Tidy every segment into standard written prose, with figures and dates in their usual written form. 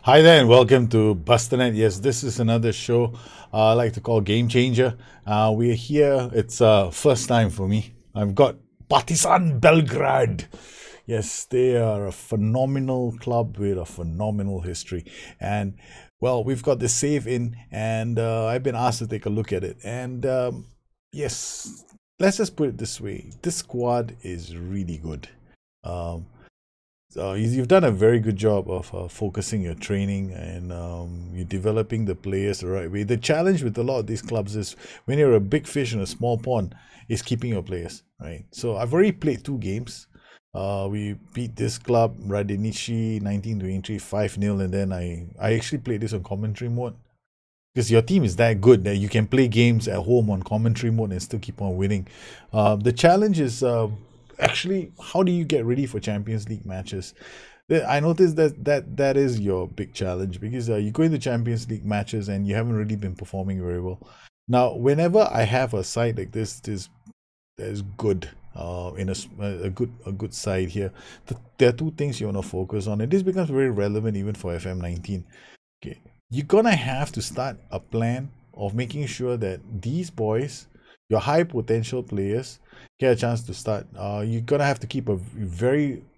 Hi there, and welcome to Bustthenet. Yes, this is another show I like to call Gamechanger. We're here. It's first time for me. I've got Partizan Belgrade. Yes, they are a phenomenal club with a phenomenal history. And, well, we've got the save in, and I've been asked to take a look at it. And, yes, let's just put it this way. This squad is really good. Um, so you've done a very good job of focusing your training and you're developing the players the right way. The challenge with a lot of these clubs is when you're a big fish in a small pond is keeping your players, right? So I've already played 2 games. We beat this club, Radinici, 1923, 5-0, and then I actually played this on commentary mode. Because your team is that good that you can play games at home on commentary mode and still keep on winning. The challenge is actually, how do you get ready for Champions League matches? I noticed that is your big challenge because you go into Champions League matches and you haven't really been performing very well. Now, whenever I have a side like this that is good, in a good side here, there are 2 things you want to focus on, and this becomes very relevant even for FM19. Okay, you're gonna have to start a plan of making sure that these boys, your high potential players, get a chance to start. You're gonna have to keep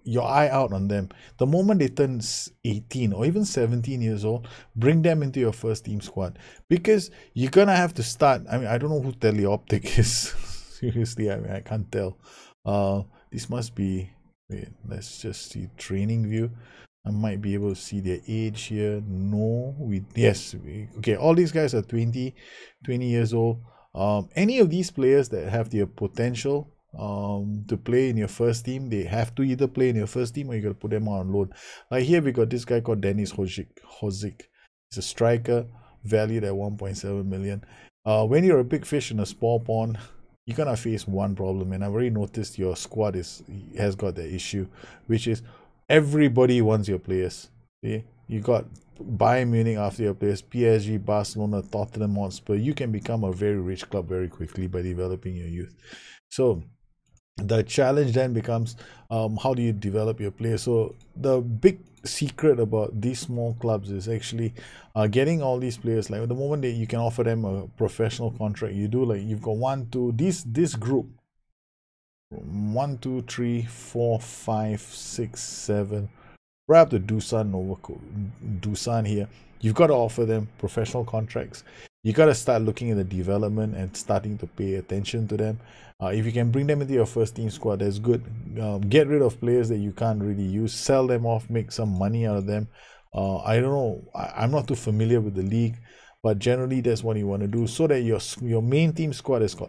your eye out on them. The moment they turn 18 or even 17 years old, bring them into your first team squad, because you're gonna have to start. I mean, I don't know who Teleoptic is. Seriously, I mean, I can't tell. This must be. Wait, let's just see training view. I might be able to see their age here. No, okay, all these guys are 20 years old. Any of these players that have the potential to play in your first team, they have to either play in your first team or you got to put them on loan. Like here, we got this guy called Dennis Hozik. He's a striker, valued at 1.7 million. When you're a big fish in a small pond, you're gonna face one problem, and I've already noticed your squad has got that issue, which is everybody wants your players. Okay? You got Bayern Munich after your players, PSG, Barcelona, Tottenham Hotspur. You can become a very rich club very quickly by developing your youth. So the challenge then becomes, how do you develop your players? So the big secret about these small clubs is actually getting all these players. Like at the moment that you can offer them a professional contract, you do, like you've got this group 1, 2, 3, 4, 5, 6, 7, right up to Dusan here. You've got to offer them professional contracts. You got to start looking at the development and starting to pay attention to them. If you can bring them into your first team squad, that's good. Get rid of players that you can't really use, sell them off, make some money out of them. I don't know, I'm not too familiar with the league, but generally that's what you want to do, so that your main team squad has 2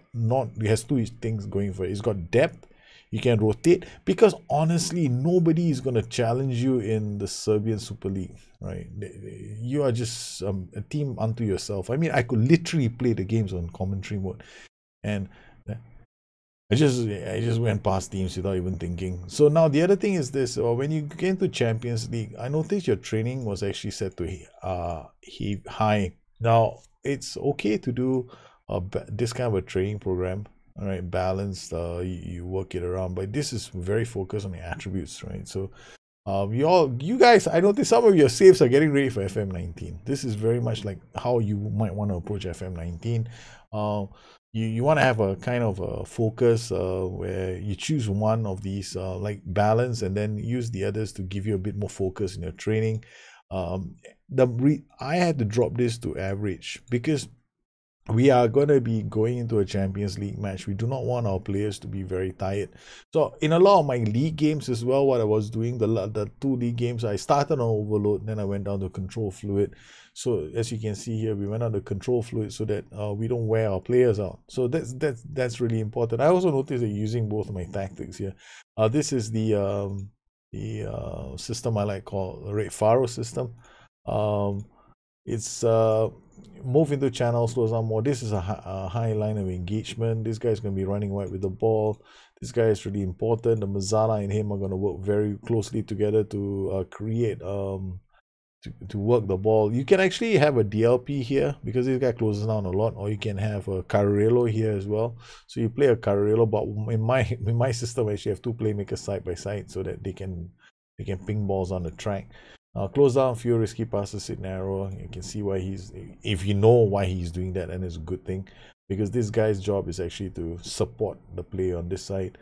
things going for it. It's got depth. You can rotate, because honestly, nobody is going to challenge you in the Serbian Super League, right? You are just a team unto yourself. I mean, I could literally play the games on commentary mode, and I just went past teams without even thinking. So now the other thing is this: when you get into Champions League, I noticed your training was actually set to high. Now it's okay to do this kind of a training program. All right, balanced. You work it around, but this is very focused on the attributes, right? So you guys, I noticed some of your saves are getting ready for FM19. This is very much like how you might want to approach FM19. You want to have a kind of a focus where you choose one of these, like balance, and then use the others to give you a bit more focus in your training. I had to drop this to average because we are going to be going into a Champions League match. We do not want our players to be very tired. So in a lot of my league games as well, what I was doing, the 2 league games, I started on overload, then I went down to control fluid. So as you can see here, we went on to control fluid so that we don't wear our players out. So that's really important. I also noticed that using both of my tactics here. This is the system I like called Red Faro system. It's move into channel, slows down more. This is a high line of engagement. This guy is going to be running wide with the ball. This guy is really important. The Mazzala and him are going to work very closely together to create to work the ball. You can actually have a DLP here because this guy closes down a lot, or you can have a Carrillo here as well. So you play a Carrillo, but in my system, I actually have 2 playmakers side by side so that they can ping balls on the track. Close down, few risky passes, sit narrow. You can see why if you know why he's doing that, and it's a good thing, because this guy's job is actually to support the play on this side.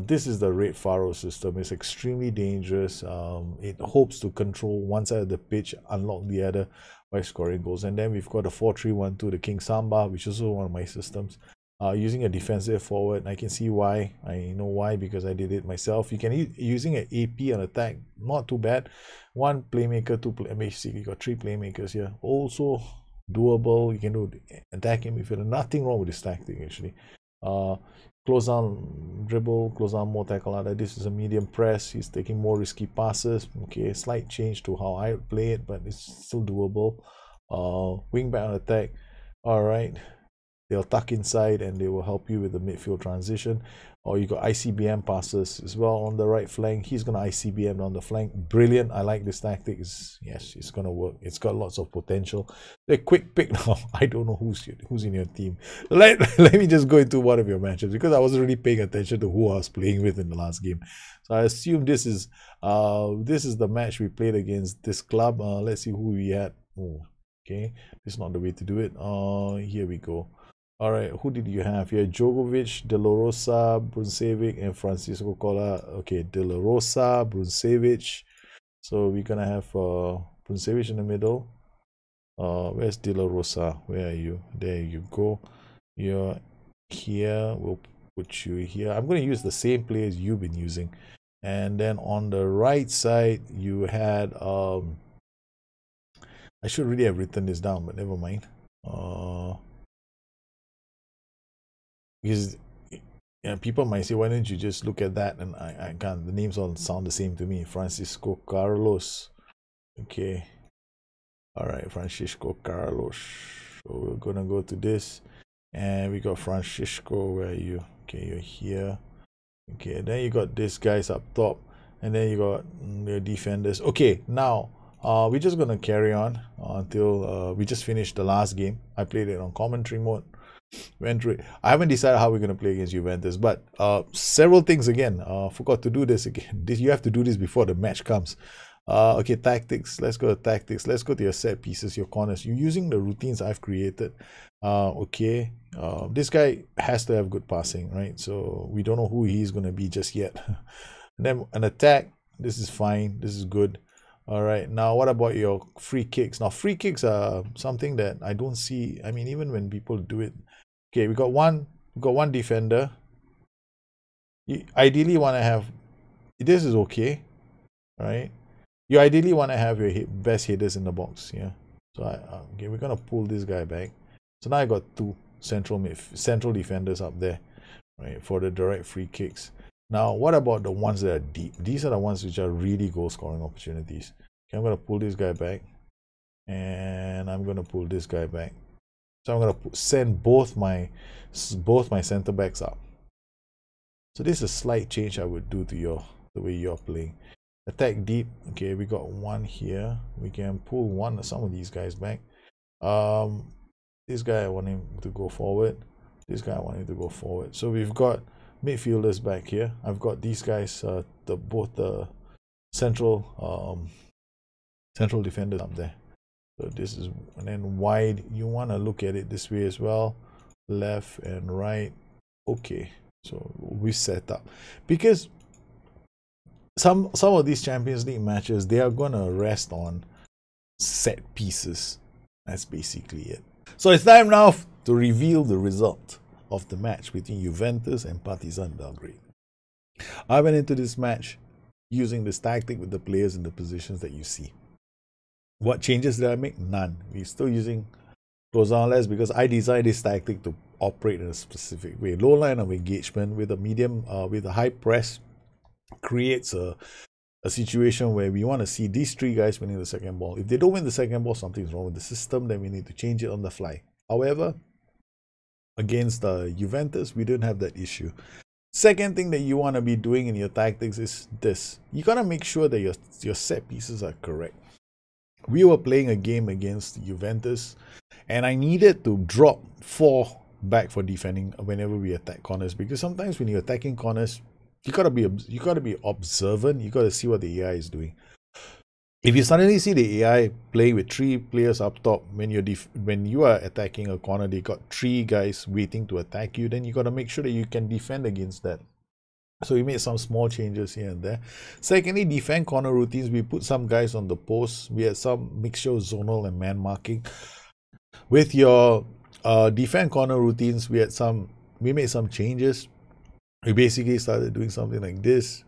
This is the red faro system. It's extremely dangerous. It hopes to control one side of the pitch, unlock the other by scoring goals. And then we've got the 4-3-1-2, the King Samba, which is also one of my systems. Using a defensive forward, I can see why. I know why, because I did it myself. You can using an AP on attack, not too bad. One playmaker, basically you got 3 playmakers here. Also doable. You can do attacking midfielder. Nothing wrong with this tactic actually. Close down dribble, close down more tackle out. This is a medium press. He's taking more risky passes. Okay, slight change to how I play it, but it's still doable. Wing back on attack. All right. They'll tuck inside and they will help you with the midfield transition. Or you got ICBM passes as well on the right flank. He's going to ICBM on the flank. Brilliant. I like this tactic. Yes, it's going to work. It's got lots of potential. A quick pick now. I don't know who's in your team. Let me just go into one of your matches, because I wasn't really paying attention to who I was playing with in the last game. So I assume this is the match we played against this club. Let's see who we had. Oh, okay, this is not the way to do it. Here we go. All right, who did you have here? Djokovic, De La Rosa, Bruncevic, and Francisco Cola. Okay, De La Rosa, Bruncevic. So we're gonna have Bruncevic in the middle. Where's De La Rosa? Where are you? There you go. You're here. We'll put you here. I'm gonna use the same players you've been using. And then on the right side, you had I should really have written this down, but never mind. Because people might say, why don't you just look at that? And I can't. The names all sound the same to me. Francisco Carlos. Okay. All right, Francisco Carlos. So we're gonna go to this, and we got Francisco. Where are you? Okay, you're here. Okay, then you got these guys up top, and then you got your defenders. Okay, now we're just gonna carry on until we just finished the last game. I played it on commentary mode. Went through it. I haven't decided how we're going to play against Juventus, but several things again. Forgot to do this again. You have to do this before the match comes. Okay, tactics. Let's go to tactics. Let's go to your set pieces, your corners. You're using the routines I've created. Okay, this guy has to have good passing, right? So we don't know who he's going to be just yet. And then an attack. This is fine. This is good. All right, now what about your free kicks? Now free kicks are something that I don't see. I mean, even when people do it. Okay, we got one defender. You ideally want to have, this is okay, right? You ideally want to have your best hitters in the box, yeah. So okay, we're gonna pull this guy back. So now I got 2 central defenders up there, right, for the direct free kicks. Now, what about the ones that are deep? These are the ones which are really goal scoring opportunities. Okay, I'm gonna pull this guy back, and I'm gonna pull this guy back. So I'm gonna send both my center backs up. So this is a slight change I would do to the way you're playing. Attack deep. Okay, we got one here. We can pull some of these guys back. This guy I want him to go forward. This guy I want him to go forward. So we've got midfielders back here. I've got these guys, both the central defenders up there. So this is, and then wide, you want to look at it this way as well, left and right. Okay, so we set up, because some of these Champions League matches, they are gonna rest on set pieces. That's basically it. So it's time now to reveal the result of the match between Juventus and Partizan Belgrade. I went into this match using this tactic with the players in the positions that you see. What changes did I make? None. We're still using close down less, because I designed this tactic to operate in a specific way. Low line of engagement with a medium, with a high press, creates a situation where we want to see these 3 guys winning the second ball. If they don't win the second ball, something's wrong with the system, then we need to change it on the fly. However, against Juventus, we didn't have that issue. Second thing that you want to be doing in your tactics is this. You got to make sure that your set pieces are correct. We were playing a game against Juventus, and I needed to drop 4 back for defending whenever we attack corners, because sometimes when you're attacking corners, you gotta be observant. You gotta see what the AI is doing. If you suddenly see the AI playing with 3 players up top, when you are attacking a corner, they got 3 guys waiting to attack you, then you got to make sure that you can defend against that. So we made some small changes here and there. Secondly, defend corner routines. We put some guys on the post. We had some mixture of zonal and man marking. With your defend corner routines, we made some changes. We basically started doing something like this.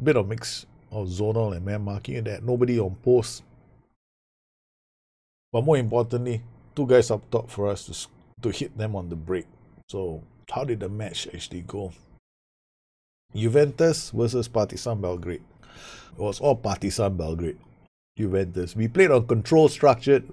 Bit of mix of zonal and man marking, and that nobody on post. But more importantly, 2 guys up top for us to hit them on the break. So how did the match actually go? Juventus versus Partizan Belgrade. It was all Partizan Belgrade. Juventus. We played on control structured.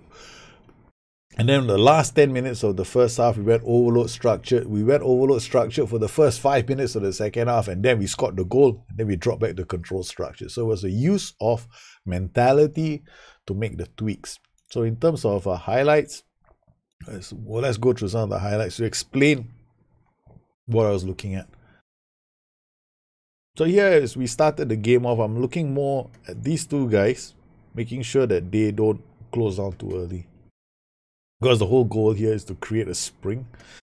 And then the last 10 minutes of the first half, we went overload structured. We went overload structured for the first 5 minutes of the second half, and then we scored the goal, and then we dropped back to control structure. So it was a use of mentality to make the tweaks. So in terms of highlights, let's go through some of the highlights to explain what I was looking at. So here, as we started the game off, I'm looking more at these 2 guys, making sure that they don't close down too early. Because the whole goal here is to create a spring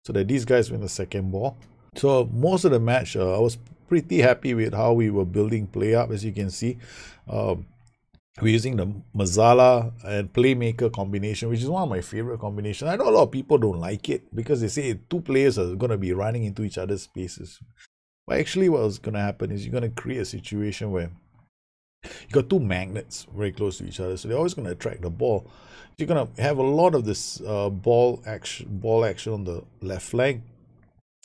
so that these guys win the second ball. So most of the match, I was pretty happy with how we were building play up. As you can see, we're using the Mazzala and Playmaker combination, which is one of my favorite combinations. I know a lot of people don't like it because they say 2 players are going to be running into each other's spaces. But actually what's going to happen is you're going to create a situation where you got 2 magnets very close to each other, so they're always going to attract the ball. You're going to have a lot of this ball action on the left flank,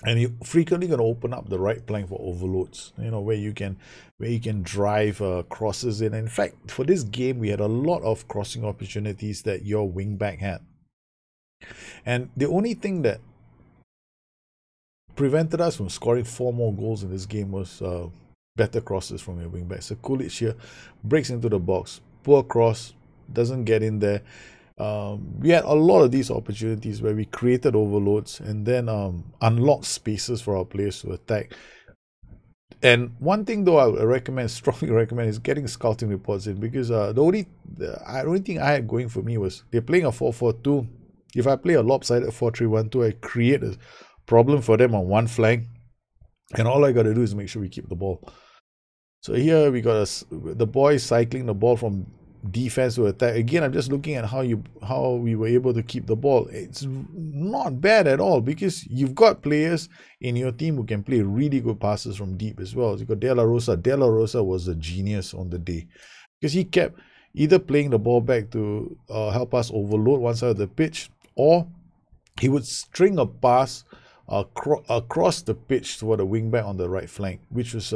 and you're frequently going to open up the right flank for overloads, you know, where you can drive crosses in. In fact, for this game we had a lot of crossing opportunities that your wing back had, and the only thing that prevented us from scoring 4 more goals in this game was better crosses from your wing back. So Kulic here breaks into the box, poor cross, doesn't get in there. We had a lot of these opportunities where we created overloads and then unlocked spaces for our players to attack. And one thing though I would strongly recommend, is getting scouting reports in, because the only thing I had going for me was they're playing a 4-4-2. If I play a lopsided 4-3-1-2, I create a problem for them on one flank, and all I got to do is make sure we keep the ball. So here we got the boys cycling the ball from defense to attack. Again, I'm just looking at how we were able to keep the ball. It's not bad at all, because you've got players in your team who can play really good passes from deep as well. You got De La Rosa. De La Rosa was a genius on the day, because he kept either playing the ball back to help us overload one side of the pitch, or he would string a pass across the pitch toward the wingback on the right flank, which was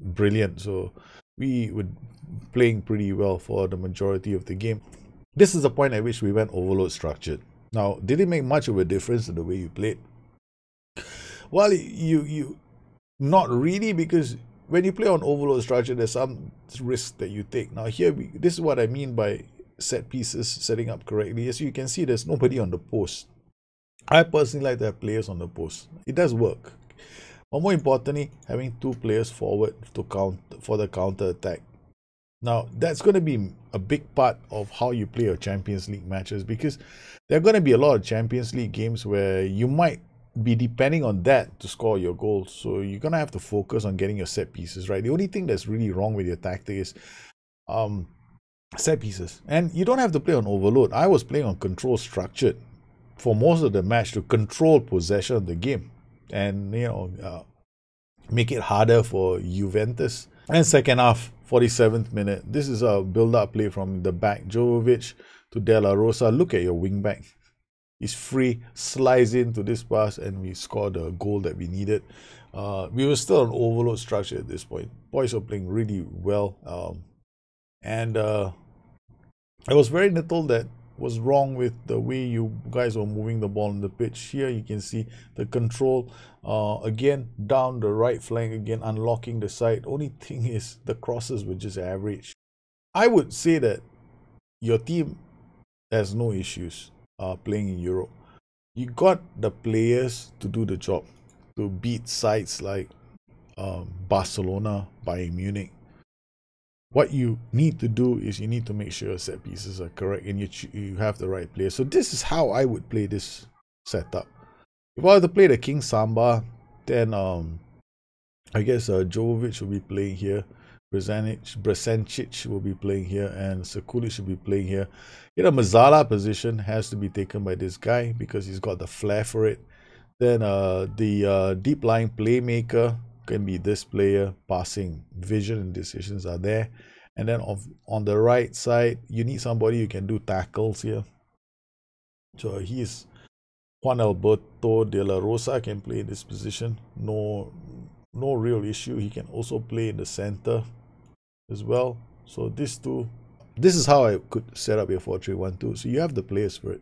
brilliant. So we were playing pretty well for the majority of the game. This is the point at which we went overload structured. Now, did it make much of a difference in the way you played? Well, you not really, because when you play on overload structure, there's some risk that you take. Now here, this is what I mean by set pieces setting up correctly. As you can see, there's nobody on the post. I personally like to have players on the post. It does work. But more importantly, having 2 players forward for the counter attack. Now, that's going to be a big part of how you play your Champions League matches, because there are going to be a lot of Champions League games where you might be depending on that to score your goals. So you're going to have to focus on getting your set pieces right. The only thing that's really wrong with your tactic is set pieces. And you don't have to play on overload. I was playing on control structured for most of the match to control possession of the game, and make it harder for Juventus. And second half, 47th minute, this is a build-up play from the back. Jovic to De La Rosa. Look at your wing back. He's free, slides into this pass, and we scored the goal that we needed. We were still on overload structure at this point. Boys were playing really well, and I was very little that was wrong with the way you guys were moving the ball on the pitch. Here you can see the control again down the right flank, again unlocking the side. Only thing is the crosses were just average. I would say that your team has no issues playing in Europe. You got the players to do the job, to beat sides like Barcelona, Bayern Munich. what you need to do is you need to make sure your set pieces are correct and you have the right player. So this is how I would play this setup. If I were to play the King Samba, then I guess Jovovic will be playing here, Brzezincic will be playing here, and Sekulic should be playing here. You know, Mazzala position has to be taken by this guy because he's got the flair for it. Then the deep lying playmaker can be this player. Passing vision and decisions are there. And then on the right side, you need somebody who can do tackles here. So he's Juan Alberto de la Rosa can play in this position. No real issue. He can also play in the center as well. So this is how I could set up your 4-3-1-2. So you have the players for it.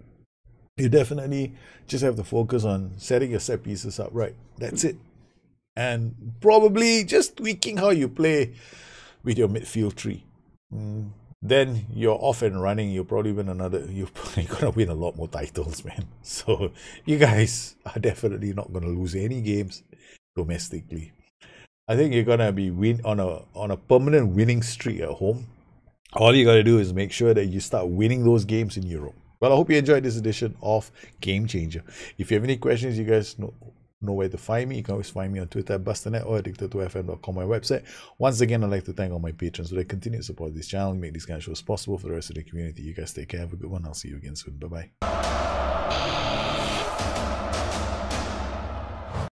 You definitely just have to focus on setting your set pieces up right. That's it. And probably just tweaking how you play with your midfield tree. Then you're off and running. You'll probably win you're probably gonna win a lot more titles, man. So you guys are definitely not gonna lose any games domestically. I think you're gonna be on a permanent winning streak at home. All you gotta do is make sure that you start winning those games in Europe. Well, I hope you enjoyed this edition of Gamechanger. If you have any questions, you guys know where to find me. You can always find me on Twitter, Bustthenet, or addicted2fm.com, my website. Once again, I'd like to thank all my patrons for their continued support of this channel and make these kind of shows possible for the rest of the community. You guys take care. Have a good one. I'll see you again soon. Bye-bye.